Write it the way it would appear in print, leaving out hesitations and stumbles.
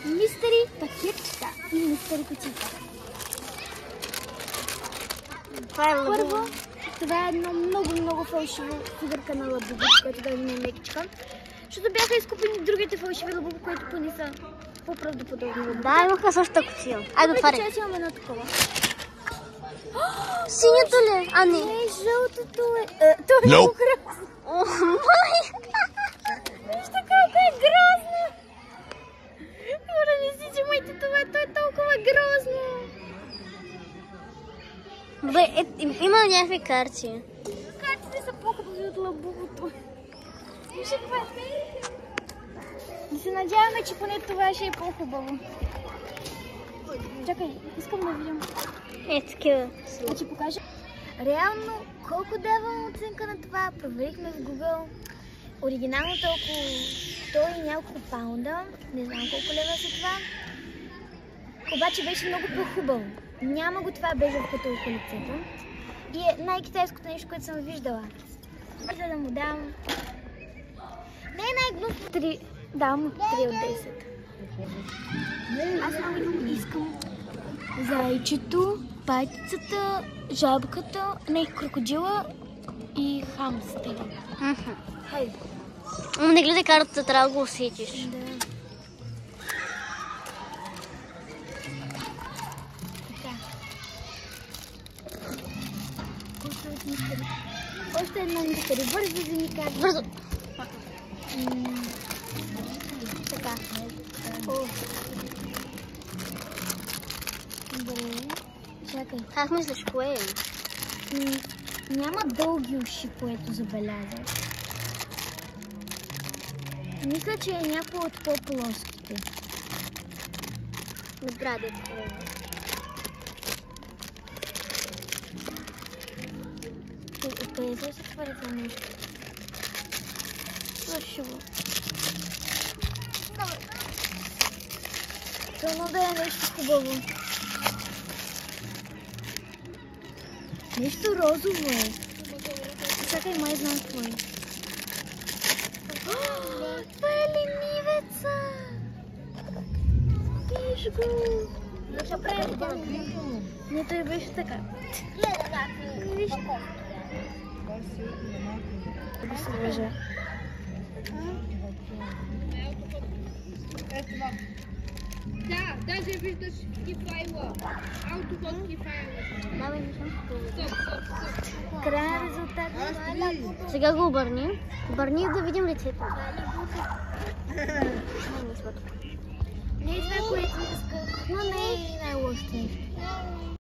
мистери пакетчета и мистери кутийка. Първо, това е едно много фалшиво фигурка на Лабубу, което да не е мекичка. Защото бяха изкупени другите фалшиви Лабубу, които поне са по-правдоподобни. Да, имаха същата кутия. Айде, отваряй. Сега си имаме едно такова. Синято ли? А, не. Не, жълтото е. То е много грозно. О, май! Вижте колко е грозно. Хора, не си взимайте това, то е толкова грозно. Бе, има някакви карти. Картите са по-хубави от Лабубото. Вижте това. И се надяваме, че поне това ще е по-хубаво. Чакай, искам да видим. Такива. Да ти покажа. Реално, колко давам оценка на това? Проверихме в Google. Оригиналното е около 100 и няколко паунда. Не знам колко лева са това. Обаче беше много по-хубаво. Няма го това бежевкото около лицето. И е най-китайското нещо, което съм виждала. За да му дам... Не е най-гнусно. 3. Дам му 3 от 10. Аз много искам зайчето, пайтицата, жабката, не, крокодила и хамстера. Хайде. Не гледай картата, трябва да го усетиш. Да. Така. Още една мистери. Бързо да ми кажа. Бързо. Така. Добре. Чакай. Как мислиш, кое е? Няма дълги уши, което забелязах. Мисля, че е някой от по-плоските. Добра, детко. Откъде се свари това нещо? Слушай. Трудно да е нещо хубаво. Нещо розово е. Чакай, май знам какво е. Това е ленивеца! Виж го! Защо прави така? Не, той беше така. Виж. Да се лъжа. Да, даже виждаш кефайла. Аутогон кефайла. Давай, виждам. Стоп. Крайен резултат. Сега го обърни. Обърни да видим лицето. Не е това, което исках, но не е най-лошото нещо.